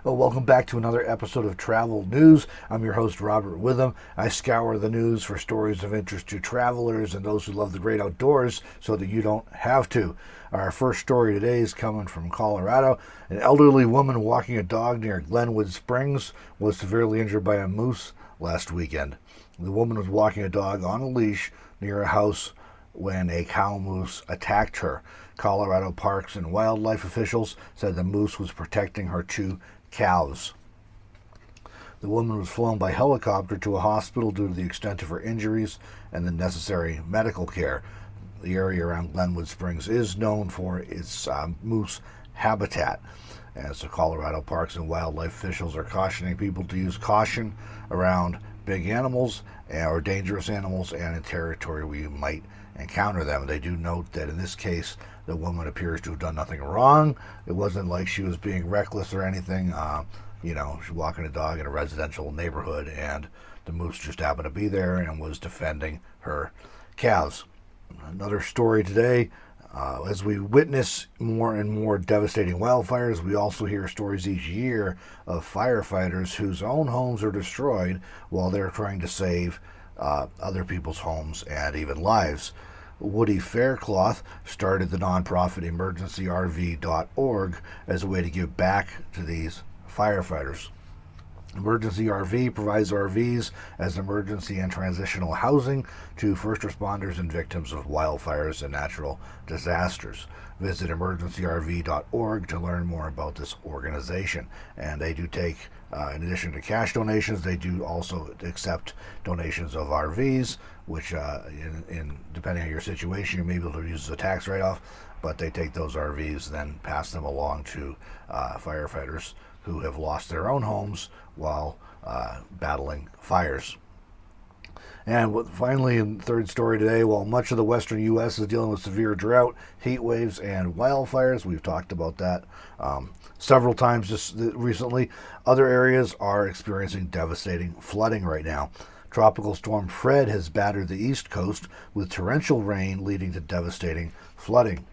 Well, welcome back to another episode of Travel News. I'm your host, Robert Witham. I scour the news for stories of interest to travelers and those who love the great outdoors so that you don't have to. Our first story today is coming from Colorado. An elderly woman walking a dog near Glenwood Springs was severely injured by a moose last weekend. The woman was walking a dog on a leash near a house when a cow moose attacked her. Colorado Parks and Wildlife officials said the moose was protecting her two cows. The woman was flown by helicopter to a hospital due to the extent of her injuries and the necessary medical care. The area around Glenwood Springs is known for its moose habitat. As the Colorado Parks and Wildlife officials are cautioning people to use caution around big animals or dangerous animals and in territory where you might encounter them. They do note that in this case, the woman appears to have done nothing wrong. It wasn't like she was being reckless or anything. She's walking a dog in a residential neighborhood, and the moose just happened to be there and was defending her calves. Another story today. As we witness more and more devastating wildfires, we also hear stories each year of firefighters whose own homes are destroyed while they're trying to save other people's homes and even lives. Woody Faircloth started the nonprofit emergencyrv.org as a way to give back to these firefighters. Emergency RV provides RVs as emergency and transitional housing to first responders and victims of wildfires and natural disasters. Visit emergencyrv.org to learn more about this organization. And they do take, in addition to cash donations, they do also accept donations of RVs, which, depending on your situation, you may be able to use as a tax write-off, but they take those RVs, then pass them along to firefighters who have lost their own homes while battling fires. And finally, in the third story today, while much of the western U.S. is dealing with severe drought, heat waves, and wildfires, we've talked about that several times just recently, other areas are experiencing devastating flooding right now. Tropical storm Fred has battered the East Coast with torrential rain leading to devastating flooding.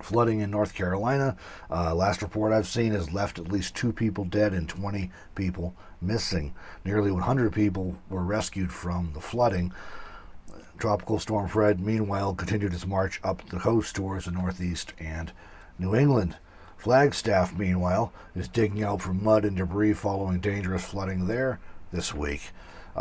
Flooding in North Carolina, last report I've seen, has left at least 2 people dead and 20 people missing. Nearly 100 people were rescued from the flooding. Tropical Storm Fred, meanwhile, continued its march up the coast towards the Northeast and New England. Flagstaff, meanwhile, is digging out for mud and debris following dangerous flooding there this week.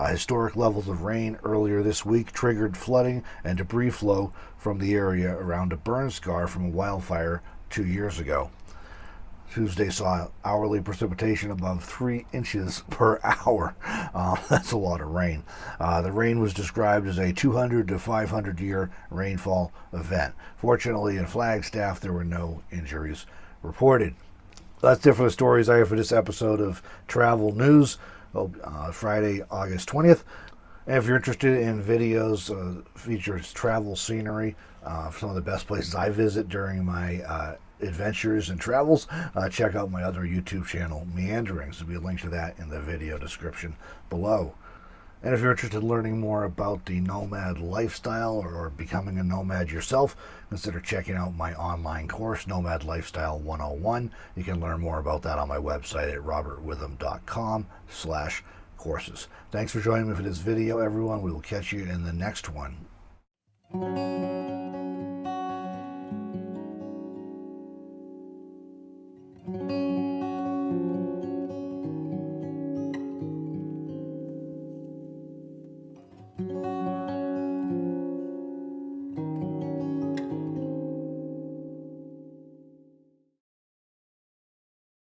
Historic levels of rain earlier this week triggered flooding and debris flow from the area around a burn scar from a wildfire 2 years ago. Tuesday saw hourly precipitation above 3 inches per hour. That's a lot of rain. The rain was described as a 200 to 500 year rainfall event. Fortunately, in Flagstaff, there were no injuries reported. That's it for the stories I have for this episode of Travel News. Friday, August 20th. And if you're interested in videos, features travel scenery, some of the best places I visit during my adventures and travels, check out my other YouTube channel, Meanderings. There'll be a link to that in the video description below. And if you're interested in learning more about the nomad lifestyle or becoming a nomad yourself, consider checking out my online course, Nomad Lifestyle 101. You can learn more about that on my website at robertwitham.com/courses. Thanks for joining me for this video, everyone. We will catch you in the next one.